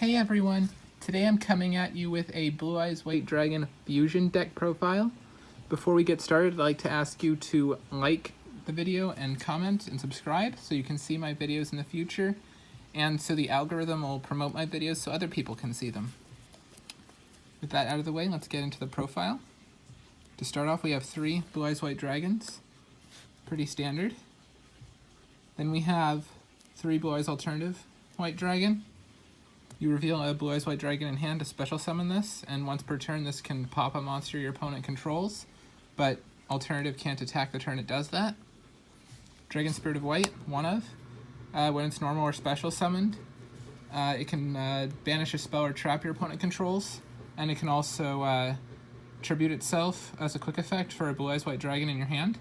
Hey everyone! Today I'm coming at you with a Blue Eyes White Dragon Fusion deck profile. Before we get started, I'd like to ask you to like the video and comment and subscribe so you can see my videos in the future, and so the algorithm will promote my videos so other people can see them. With that out of the way, let's get into the profile. To start off, we have 3 Blue Eyes White Dragons. Pretty standard. Then we have 3 Blue Eyes Alternative White Dragon. You reveal a Blue Eyes White Dragon in hand to special summon this, and once per turn this can pop a monster your opponent controls, but Alternative can't attack the turn it does that. Dragon Spirit of White, one of. When it's normal or special summoned, it can banish a spell or trap your opponent controls, and it can also tribute itself as a quick effect for a Blue Eyes White Dragon in your hand.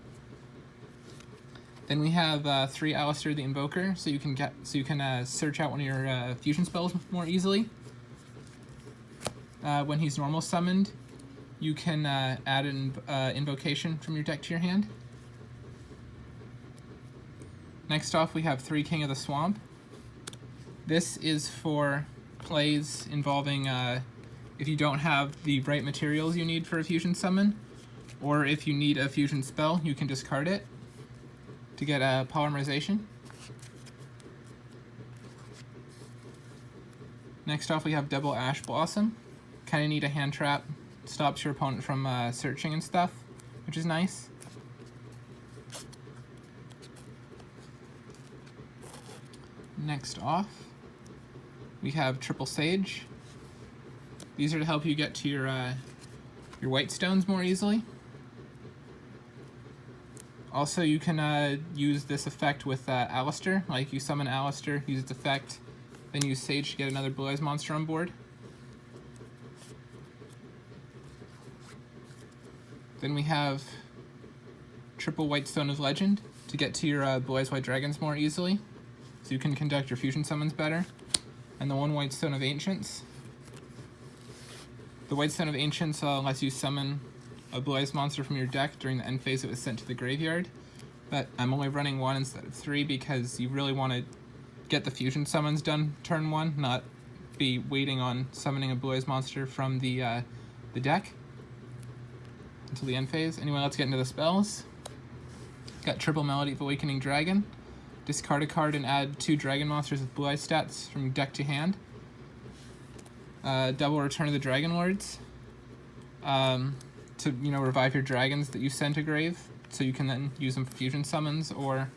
Then we have 3 Alistair the Invoker, so you can search out one of your fusion spells more easily. When he's normal summoned, you can add an invocation from your deck to your hand. Next off, we have 3 King of the Swamp. This is for plays involving if you don't have the right materials you need for a fusion summon, or if you need a fusion spell, you can discard it to get a polymerization. Next off, we have Double Ash Blossom. Kind of need a hand trap, stops your opponent from searching and stuff, which is nice. Next off, we have Triple Sage. These are to help you get to your white stones more easily. Also, you can use this effect with Alistair. Like, you summon Alistair, use its effect, then use Sage to get another Blue Eyes monster on board. Then we have Triple White Stone of Legend to get to your Blue Eyes White Dragons more easily, so you can conduct your fusion summons better. And the 1 White Stone of Ancients. The White Stone of Ancients lets you summon a Blue Eyes monster from your deck during the end phase it was sent to the graveyard, but I'm only running 1 instead of 3 because you really want to get the fusion summons done turn 1, not be waiting on summoning a Blue Eyes monster from the deck until the end phase. Anyway, let's get into the spells. Got Triple Melody of Awakening Dragon. Discard a card and add 2 dragon monsters with Blue Eyes stats from deck to hand. Double Return of the Dragon Lords. To revive your dragons that you send to grave, so you can then use them for fusion summons or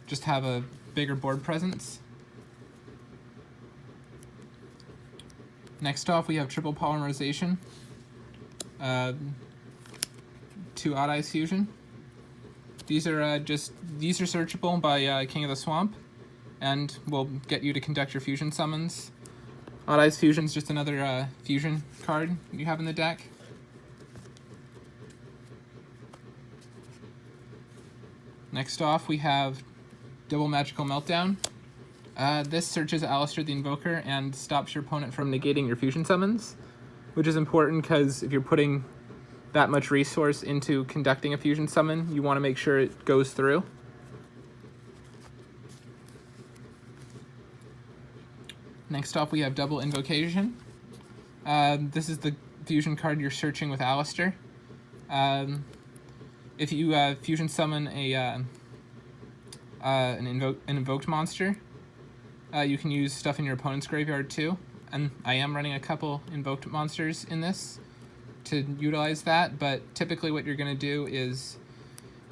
just have a bigger board presence. Next off, we have Triple Polymerization, 2 Odd Eyes Fusion. These are searchable by King of the Swamp, and will get you to conduct your fusion summons. Odd Eyes Fusion is just another fusion card you have in the deck. Next off, we have Double Magical Meltdown. This searches Alistair the Invoker and stops your opponent from negating your fusion summons, which is important because if you're putting that much resource into conducting a fusion summon, you want to make sure it goes through. Next off, we have Double Invocation. This is the fusion card you're searching with Alistair. If you fusion summon an invoked monster, you can use stuff in your opponent's graveyard too. And I am running a couple invoked monsters in this to utilize that, but typically what you're going to do is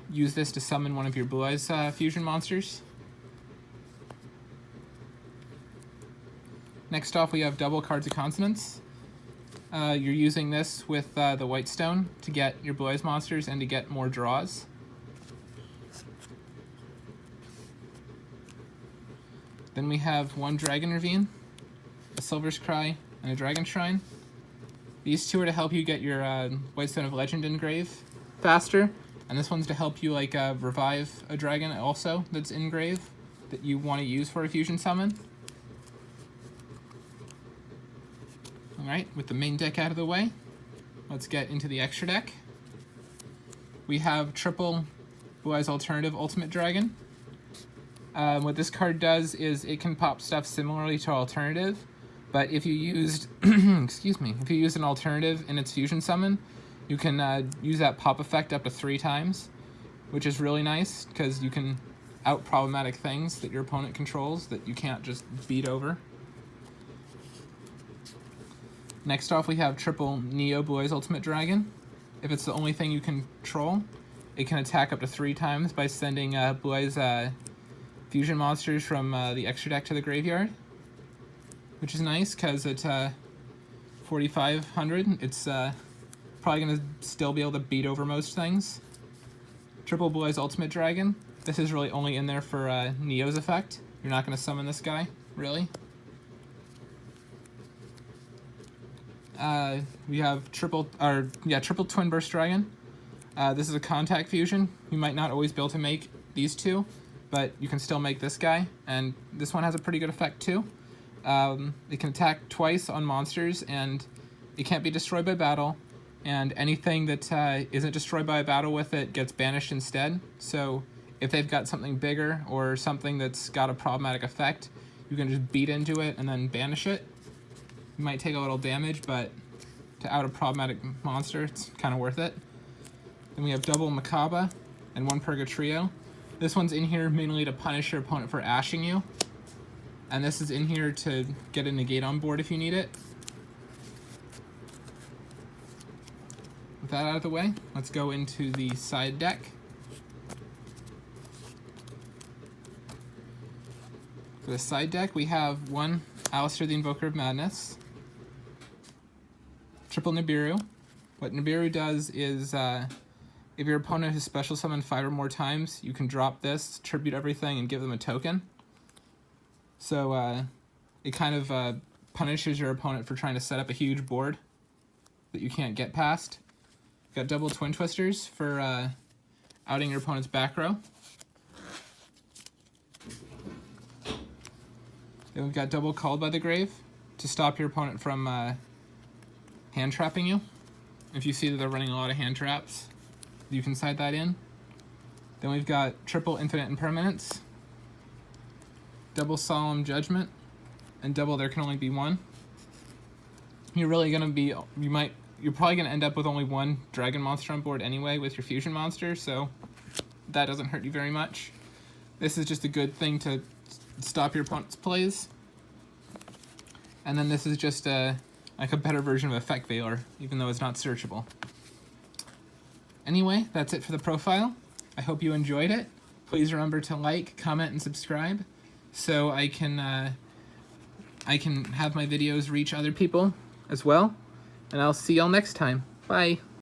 use this to summon one of your Blue Eyes fusion monsters. Next off, we have Double Cards of Consonance. You're using this with the White Stone to get your Blue Eyes monsters and to get more draws. Then we have 1 Dragon Ravine, a Silver's Cry, and a Dragon Shrine. These 2 are to help you get your White Stone of Legend in grave faster, and this one's to help you revive a dragon also that's in grave that you want to use for a fusion summon. Alright, with the main deck out of the way, let's get into the extra deck. We have Triple Blue Eyes Alternative Ultimate Dragon. What this card does is it can pop stuff similarly to Alternative, But if you used, excuse me, if you used an alternative in its fusion summon, you can use that pop effect up to 3 times, which is really nice because you can out problematic things that your opponent controls that you can't just beat over. Next off, we have triple Neo Blue Eyes Ultimate Dragon. If it's the only thing you control, it can attack up to 3 times by sending Blue Eyes fusion monsters from the extra deck to the graveyard, which is nice because at 4,500, it's probably going to still be able to beat over most things. Triple Blue Eyes Ultimate Dragon. This is really only in there for Neo's effect. You're not going to summon this guy, really. We have triple Twin Burst Dragon. This is a contact fusion. You might not always be able to make these two, but you can still make this guy, and this one has a pretty good effect too. It can attack twice on monsters, and it can't be destroyed by battle, and anything that isn't destroyed by a battle with it gets banished instead. So if they've got something bigger or something that's got a problematic effect, you can just beat into it and then banish it. You might take a little damage, but to out a problematic monster, it's kind of worth it. Then we have double Makaba and 1 Purgatrio. This one's in here mainly to punish your opponent for ashing you. And this is in here to get a negate on board if you need it. With that out of the way, let's go into the side deck. For the side deck, we have 1 Alistair the Invoker of Madness, triple Nibiru. What Nibiru does is, if your opponent has special summoned 5 or more times, you can drop this, tribute everything, and give them a token. So it kind of punishes your opponent for trying to set up a huge board that you can't get past. Got double Twin Twisters for outing your opponent's back row. Then we've got double Called by the Grave to stop your opponent from hand trapping you. If you see that they're running a lot of hand traps, you can side that in. Then we've got triple Infinite Impermanence, double Solemn Judgment, and double There Can Only Be One. You're really gonna be, you're probably gonna end up with only 1 dragon monster on board anyway with your fusion monster, so that doesn't hurt you very much. This is just a good thing to stop your opponent's plays. And then this is just like a better version of Effect Veiler, even though it's not searchable. Anyway, that's it for the profile. I hope you enjoyed it. Please remember to like, comment, and subscribe so I can have my videos reach other people as well. And I'll see y'all next time. Bye.